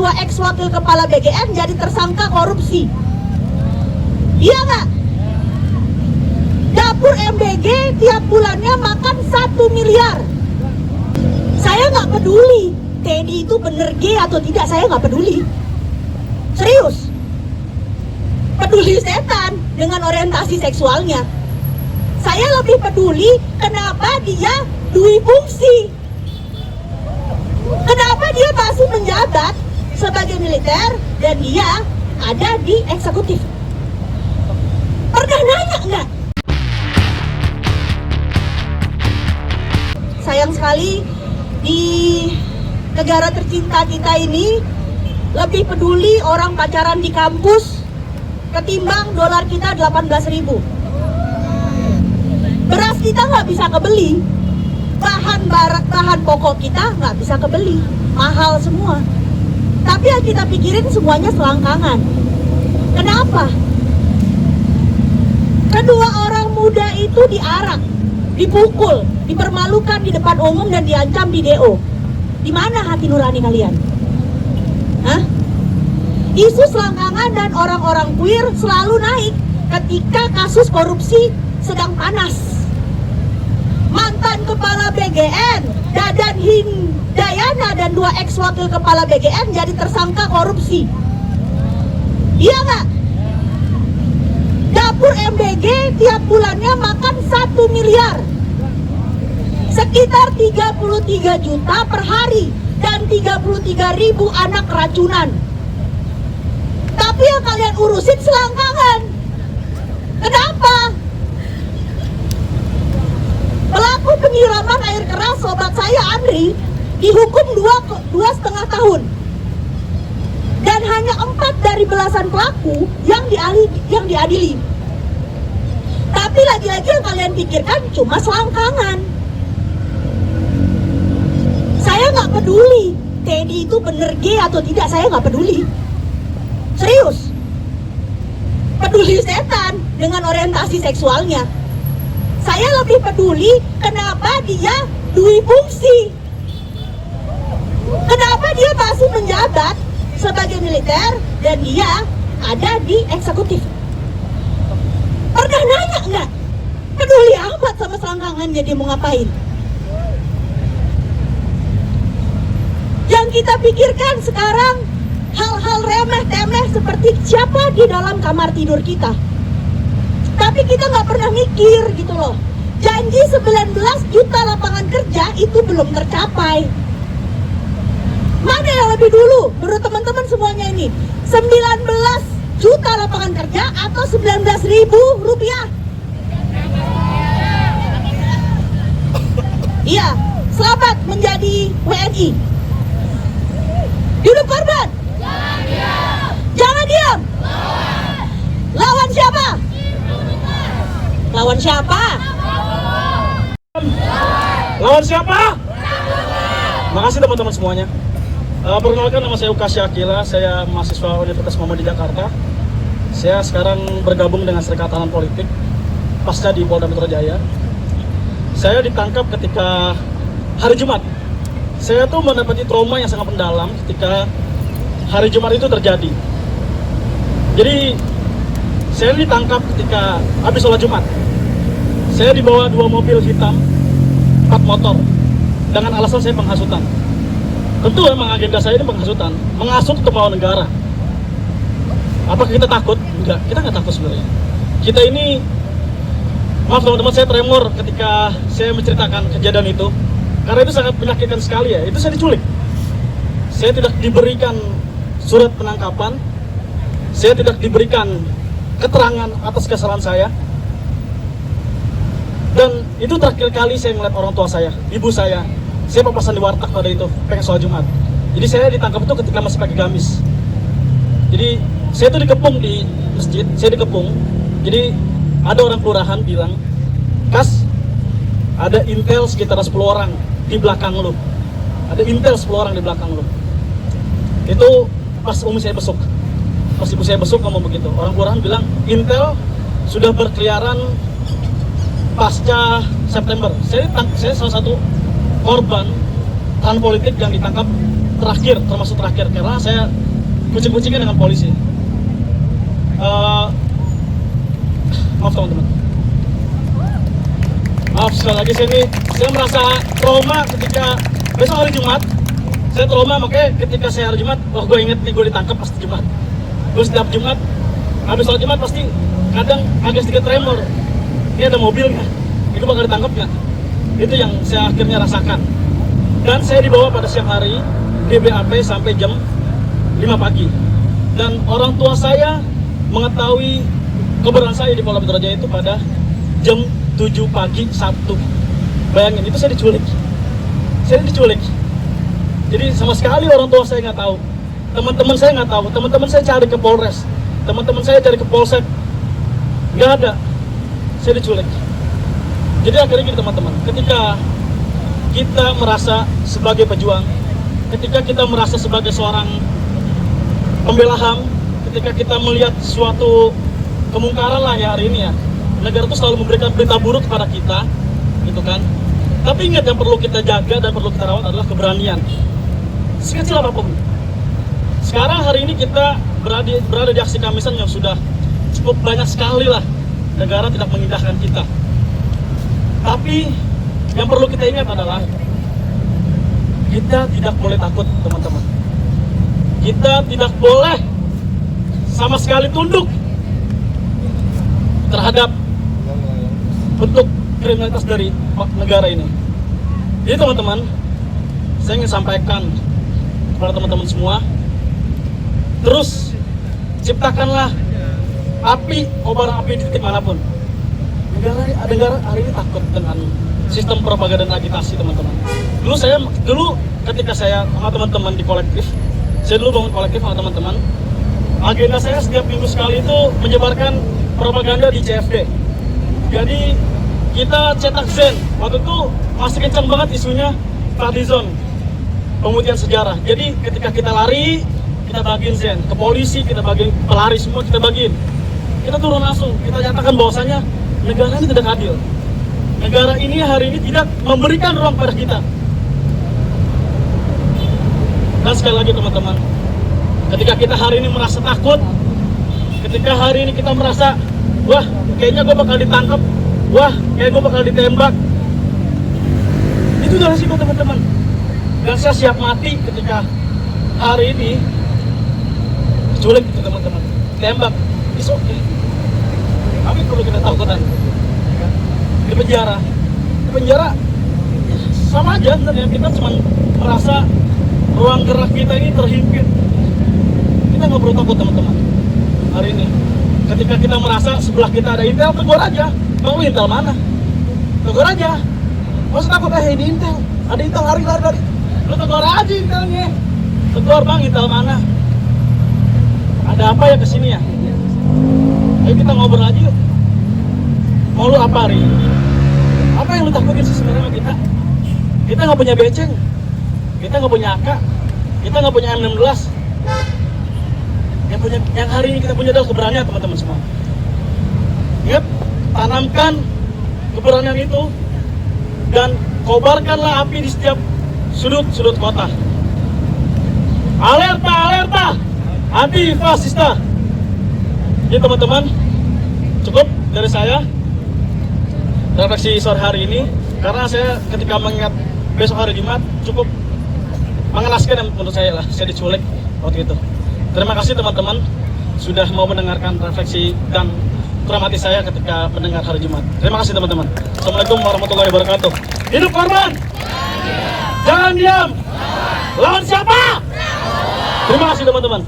2 ex wakil kepala BGN jadi tersangka korupsi. Iya nggak? Dapur MBG tiap bulannya makan 1 miliar. Saya nggak peduli Teddy itu bener gay atau tidak, saya nggak peduli. Serius. Peduli setan dengan orientasi seksualnya. Saya lebih peduli kenapa dia dui fungsi. Kenapa dia masih menjabat sebagai militer dan dia ada di eksekutif. Pernah nanya nggak? Sayang sekali di negara tercinta kita ini lebih peduli orang pacaran di kampus ketimbang dolar kita 18.000. Beras kita nggak bisa kebeli, bahan pokok kita nggak bisa kebeli, mahal semua. Tapi yang kita pikirin semuanya selangkangan. Kenapa? Kedua orang muda itu diarak, dipukul, dipermalukan di depan umum dan diancam di DO. Di mana hati nurani kalian? Hah? Isu selangkangan dan orang-orang queer selalu naik ketika kasus korupsi sedang panas. Mantan kepala BGN, Dadan Hindayana dan 2 ex wakil kepala BGN jadi tersangka korupsi. Iya nggak? Dapur MBG tiap bulannya makan 1 miliar. Sekitar 33 juta per hari dan 33.000 anak keracunan. Tapi yang kalian urusin selangkangan. Kenapa? Pelaku penyiraman air keras sobat saya Andri dihukum 2,5 tahun. Dan hanya 4 dari belasan pelaku yang diadili. Tapi lagi-lagi yang kalian pikirkan cuma selangkangan. Saya nggak peduli Teddy itu bener gay atau tidak, saya nggak peduli. Serius. Peduli setan dengan orientasi seksualnya. Saya lebih peduli kenapa dia dui fungsi. Kenapa dia masih menjabat sebagai militer dan dia ada di eksekutif. Pernah nanya nggak? Peduli amat sama selangkangannya, dia mau ngapain? Yang kita pikirkan sekarang hal-hal remeh-temeh seperti siapa di dalam kamar tidur kita. Tapi kita nggak pernah mikir gitu loh. Janji 19 juta lapangan kerja itu belum tercapai. Mana yang lebih dulu menurut teman-teman semuanya ini? 19 juta lapangan kerja atau 19.000 rupiah? Iya, selamat menjadi WNI. Hidup korban. Jangan diam. Jangan diam. Lawan siapa? Lawan siapa? Lawan siapa? Makasih teman-teman semuanya. Perkenalkan, nama saya Ukasya Akila, saya mahasiswa Universitas Muhammadiyah Jakarta. Saya sekarang bergabung dengan Serikatan Politik pasca di Polda Metro Jaya. Saya ditangkap ketika hari Jumat. Saya tuh mendapati trauma yang sangat mendalam ketika hari Jumat itu terjadi. Jadi saya ditangkap ketika habis sholat Jumat. Saya dibawa 2 mobil hitam, 4 motor, dengan alasan saya penghasutan. Tentu memang agenda saya ini penghasutan, menghasut ke bawah negara. Apakah kita takut? Enggak, kita nggak takut sebenarnya. Kita ini, maaf teman-teman, saya tremor ketika saya menceritakan kejadian itu. Karena itu sangat menyakitkan sekali ya, itu saya diculik. Saya tidak diberikan surat penangkapan, saya tidak diberikan keterangan atas kesalahan saya. Dan itu terakhir kali saya melihat orang tua saya, ibu saya papasan di warteg pada itu, pengen sholat Jumat. Jadi saya ditangkap itu ketika masih pakai gamis. Jadi saya itu dikepung di masjid, saya dikepung. Jadi ada orang kelurahan bilang, "Kas, ada intel sekitar 10 orang di belakang lu. Ada intel 10 orang di belakang lu." Itu pas umi saya besuk. Pas ibu saya besuk ngomong begitu. Orang kelurahan bilang, "Intel sudah berkeliaran pasca September." Saya salah satu korban tahanan politik yang ditangkap terakhir, termasuk terakhir karena saya kucing-kucingnya dengan polisi. Maaf teman-teman. Maaf sekali lagi saya merasa trauma ketika besok hari Jumat. Saya trauma makanya ketika saya hari Jumat, gue inget nih gue ditangkap pasti Jumat. Gue setiap Jumat, habis sholat Jumat pasti kadang agak sedikit tremor. Ini ada mobil nggak? Itu bakal ditangkap nggak? Itu yang saya akhirnya rasakan. Dan saya dibawa pada siang hari di BAP sampai jam 5 pagi. Dan orang tua saya mengetahui keberadaan saya di Polda Metro Jaya itu pada jam 7 pagi Sabtu. Bayangin, itu saya diculik. Saya diculik. Jadi sama sekali orang tua saya nggak tahu. Teman-teman saya nggak tahu. Teman-teman saya cari ke Polres. Teman-teman saya cari ke Polsek. Nggak ada. Saya diculik. Jadi akhirnya gini teman-teman. Ketika kita merasa sebagai pejuang, ketika kita merasa sebagai seorang pembela HAM, ketika kita melihat suatu kemungkaran lah ya hari ini ya, negara itu selalu memberikan berita buruk kepada kita, gitu kan. Tapi ingat yang perlu kita jaga dan perlu kita rawat adalah keberanian. Sekecil apapun. Sekarang hari ini kita berada di aksi Kamisan yang sudah cukup banyak sekali lah negara tidak mengindahkan kita. Tapi yang perlu kita ingat adalah kita tidak boleh takut teman-teman. Kita tidak boleh sama sekali tunduk terhadap bentuk kriminalitas dari negara ini. Jadi teman-teman, saya ingin sampaikan kepada teman-teman semua, terus ciptakanlah api, kobaran api di titik manapun. Negara hari ini takut dengan sistem propaganda dan agitasi teman-teman. Dulu ketika saya sama teman-teman di kolektif, saya dulu bangun kolektif sama teman-teman. Agenda saya setiap minggu sekali itu menyebarkan propaganda di CFD. Jadi kita cetak Zen. Waktu itu masih kencang banget isunya Fadlizon, pemutihan sejarah. Jadi ketika kita lari, kita bagiin Zen. Ke polisi kita bagiin, pelari semua kita bagiin. Kita turun langsung, kita nyatakan bahwasanya negara ini tidak adil. Negara ini hari ini tidak memberikan ruang pada kita. Dan sekali lagi teman-teman, ketika kita hari ini merasa takut, ketika hari ini kita merasa, wah kayaknya gue bakal ditangkap, wah kayak gue bakal ditembak, itu udah resiko teman-teman. Dan saya siap mati ketika hari ini diculik gitu teman-teman, tembak, it's okay. Tapi perlu kita tahu kan, di penjara sama aja sebenarnya, kita cuma merasa ruang gerak kita ini terhimpit. Kita nggak perlu takut teman-teman. Hari ini ketika kita merasa sebelah kita ada intel, tegur aja. Bang, lu intel mana? Tegur aja. Masa takut, ini intel, ada intel, lari. Lu tegur aja intelnya. Tegur, bang, intel mana? Ada apa ya kesini ya? Ayo kita ngobrol aja yuk. Mau lu apa hari ini? Apa yang lu takutin sih sebenarnya sama kita? Kita nggak punya beceng, kita nggak punya AK, kita nggak punya M16. Yang hari ini kita punya adalah keberanian teman-teman semua. Ingat, tanamkan keberanian itu dan kobarkanlah api di setiap sudut kota. Alerta, anti-fasista. Jadi teman-teman, cukup dari saya refleksi sore hari ini, karena saya ketika mengingat besok hari Jumat cukup mengenaskan menurut saya lah, saya diculik waktu itu. Terima kasih teman-teman sudah mau mendengarkan refleksi dan traumati saya ketika mendengar hari Jumat. Terima kasih teman-teman. Assalamualaikum warahmatullahi wabarakatuh. Hidup korban! Jangan diam! Lawan siapa? Terima kasih teman-teman.